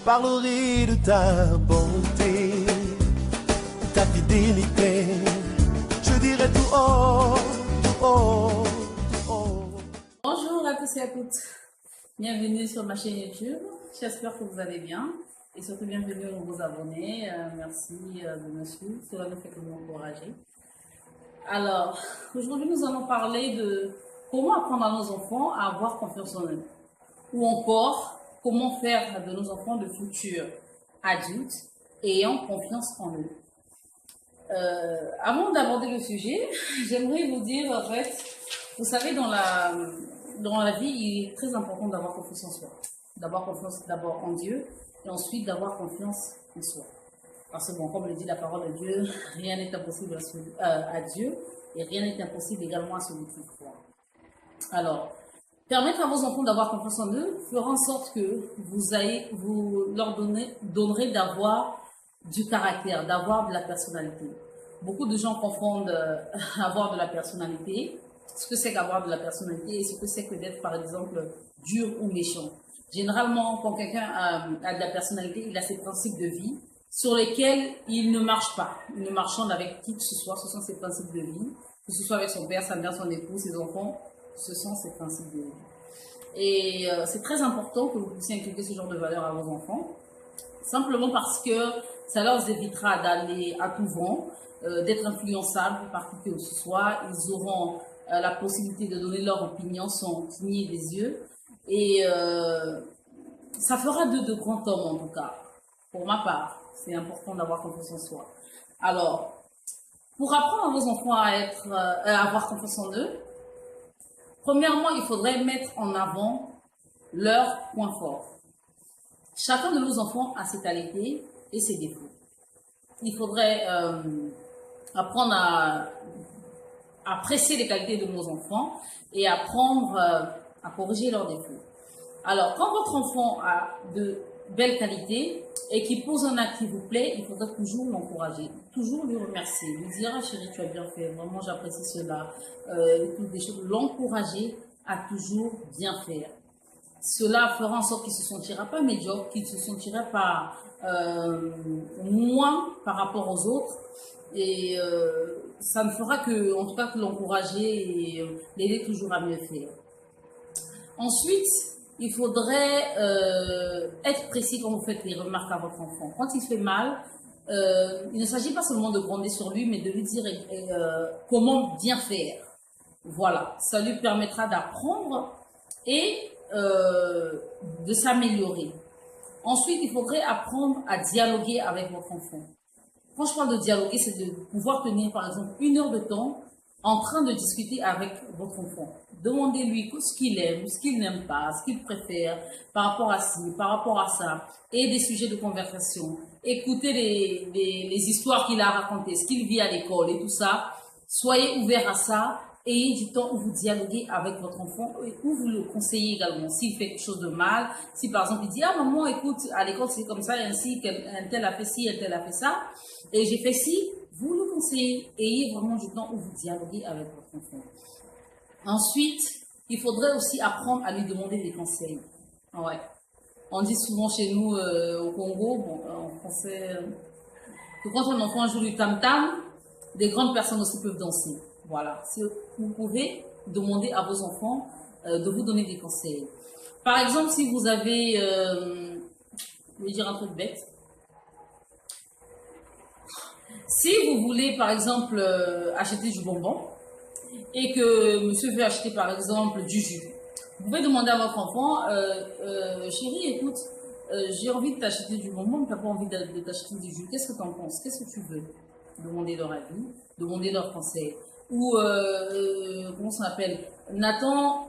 parlerai de ta bonté, ta fidélité. Je dirai tout haut, tout haut, tout haut. Bonjour à tous et à toutes. Bienvenue sur ma chaîne YouTube. J'espère que vous allez bien. Et surtout, bienvenue aux nouveaux abonnés. Merci de me suivre. Cela nous fait que nous encourager. Alors, aujourd'hui, nous allons parler de comment apprendre à nos enfants à avoir confiance en eux. Ou encore, comment faire de nos enfants de futurs adultes ayant confiance en eux. Avant d'aborder le sujet, j'aimerais vous dire, en fait, vous savez, dans la vie, il est très important d'avoir confiance en soi. D'avoir confiance d'abord en Dieu et ensuite d'avoir confiance en soi. Parce que, bon, comme le dit la parole de Dieu, rien n'est impossible à Dieu et rien n'est impossible également à celui qui croit. Alors, permettre à vos enfants d'avoir confiance en eux fera en sorte que vous leur donnerez d'avoir du caractère, d'avoir de la personnalité. Beaucoup de gens confondent avoir de la personnalité, ce que c'est qu'avoir de la personnalité et ce que c'est que d'être, par exemple, dur ou méchant. Généralement, quand quelqu'un a de la personnalité, il a ses principes de vie sur lesquels il ne marche pas. Il ne marchande avec qui que ce soit, ce sont ses principes de vie. Que ce soit avec son père, sa mère, son époux, ses enfants, ce sont ses principes de vie. Et c'est très important que vous puissiez inculquer ce genre de valeurs à vos enfants, simplement parce que ça leur évitera d'aller à tout vent, d'être influençables par qui que ce soit. Ils auront la possibilité de donner leur opinion sans cligner des yeux. Et ça fera de grands hommes en tout cas. Pour ma part, c'est important d'avoir confiance en soi. Alors, pour apprendre à vos enfants à avoir confiance en eux, premièrement, il faudrait mettre en avant leurs points forts. Chacun de nos enfants a ses qualités et ses défauts. Il faudrait apprendre à apprécier les qualités de nos enfants et apprendre à corriger leurs défauts. Alors, quand votre enfant a de belles qualités et qu'il pose un acte qui vous plaît, il faudra toujours l'encourager, toujours lui remercier, lui dire ah, chérie, tu as bien fait, vraiment j'apprécie cela, des choses, l'encourager à toujours bien faire. Cela fera en sorte qu'il ne se sentira pas médiocre, qu'il ne se sentira pas moins par rapport aux autres. Et ça ne fera que, en tout cas, que l'encourager et l'aider toujours à mieux faire. Ensuite, il faudrait être précis quand vous faites les remarques à votre enfant. Quand il fait mal, il ne s'agit pas seulement de gronder sur lui, mais de lui dire comment bien faire. Voilà, ça lui permettra d'apprendre et de s'améliorer. Ensuite, il faudrait apprendre à dialoguer avec votre enfant. Quand je parle de dialoguer, c'est de pouvoir tenir par exemple 1 heure de temps en train de discuter avec votre enfant. Demandez-lui ce qu'il aime, ce qu'il n'aime pas, ce qu'il préfère par rapport à ci, par rapport à ça, et des sujets de conversation. Écoutez les histoires qu'il a racontées, ce qu'il vit à l'école et tout ça. Soyez ouverts à ça. Ayez du temps où vous dialoguez avec votre enfant et où vous le conseillez également. S'il fait quelque chose de mal, si par exemple il dit « Ah maman, écoute, à l'école c'est comme ça, et ainsi, un tel a fait ci, un tel a fait ça, et j'ai fait ci », vous le conseillez. Ayez vraiment du temps où vous dialoguez avec votre enfant. Ensuite, il faudrait aussi apprendre à lui demander des conseils. Ouais. On dit souvent chez nous au Congo, bon, en français, que quand un enfant joue du tam-tam, des grandes personnes aussi peuvent danser. Voilà, vous pouvez demander à vos enfants de vous donner des conseils. Par exemple, si vous avez, je vais dire un truc bête. Si vous voulez, par exemple, acheter du bonbon et que monsieur veut acheter, par exemple, du jus, vous pouvez demander à votre enfant, chérie, écoute, j'ai envie de t'acheter du bonbon, mais tu n'as pas envie de t'acheter du jus. Qu'est-ce que tu en penses? Qu'est-ce que tu veux? Demander leur avis, demander leurs conseils. Ou, comment ça s'appelle? Nathan,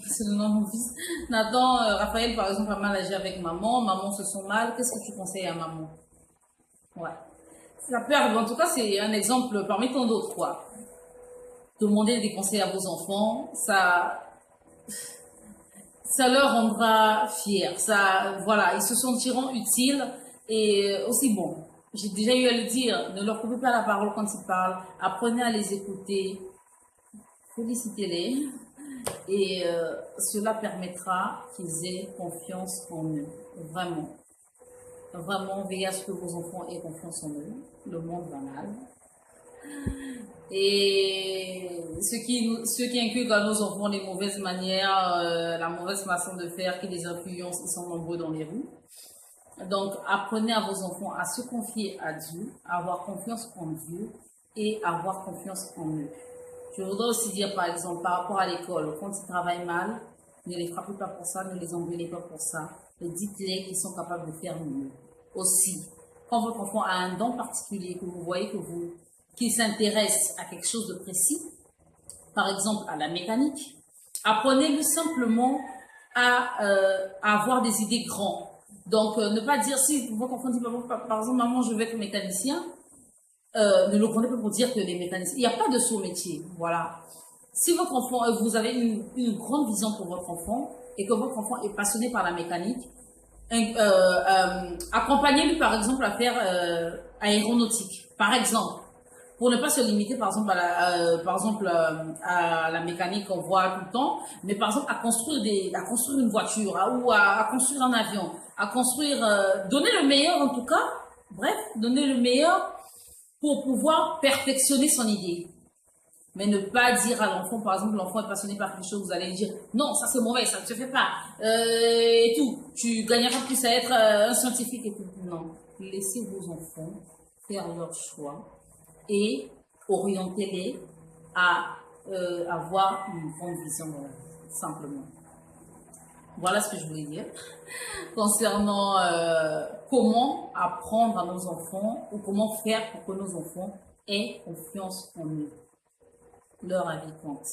c'est le nom de mon fils. Nathan, Raphaël, par exemple, a mal agi avec maman. Maman se sent mal. Qu'est-ce que tu conseilles à maman? Ouais. Ça peut arriver. En tout cas, c'est un exemple parmi tant d'autres, quoi. Demandez des conseils à vos enfants. Ça leur rendra fiers. Ça, voilà. Ils se sentiront utiles et aussi bons. J'ai déjà eu à le dire, ne leur coupez pas la parole quand ils parlent, apprenez à les écouter, félicitez-les et cela permettra qu'ils aient confiance en eux, vraiment. Vraiment, veillez à ce que vos enfants aient confiance en eux. Le monde va mal. Et ce qui inculque à nos enfants les mauvaises manières, la mauvaise façon de faire, qui les influence, ils sont nombreux dans les rues. Donc, apprenez à vos enfants à se confier à Dieu, à avoir confiance en Dieu et à avoir confiance en eux. Je voudrais aussi dire, par exemple, par rapport à l'école, quand ils travaillent mal, ne les frappez pas pour ça, ne les engueulez pas pour ça. Et dites-les qu'ils sont capables de faire mieux. Aussi, quand votre enfant a un don particulier, que vous voyez qu'il s'intéresse à quelque chose de précis, par exemple à la mécanique, apprenez-le simplement à avoir des idées grandes. Donc, ne pas dire, si votre enfant dit, par exemple, maman, je veux être mécanicien, ne le prenez pas pour dire que les mécaniciens, il n'y a pas de saut métier, voilà. Si votre enfant, vous avez une grande vision pour votre enfant et que votre enfant est passionné par la mécanique, accompagnez-lui par exemple à faire aéronautique, par exemple, pour ne pas se limiter par exemple à la mécanique qu'on voit tout le temps, mais par exemple à construire une voiture ou à construire un avion, à construire, donner le meilleur en tout cas, bref, donner le meilleur pour pouvoir perfectionner son idée. Mais ne pas dire à l'enfant, par exemple, l'enfant est passionné par quelque chose, vous allez lui dire, non, ça c'est mauvais, ça ne se fait pas, et tout. Tu gagneras plus à être un scientifique et tout. Non. Laissez vos enfants faire leur choix et orientez-les à avoir une grande vision, simplement. Voilà ce que je voulais dire concernant comment apprendre à nos enfants ou comment faire pour que nos enfants aient confiance en eux. Leur avis compte.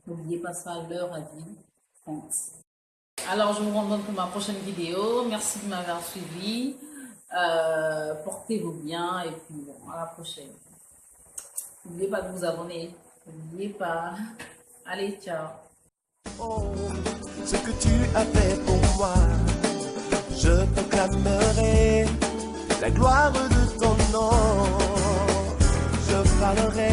N'oubliez pas ça, leur avis compte. Alors, je vous rencontre pour ma prochaine vidéo. Merci de m'avoir suivi. Portez-vous bien et puis bon, à la prochaine. N'oubliez pas de vous abonner. N'oubliez pas. Allez, ciao. Oh, ce que tu as fait pour moi, je proclamerai la gloire de ton nom. Je parlerai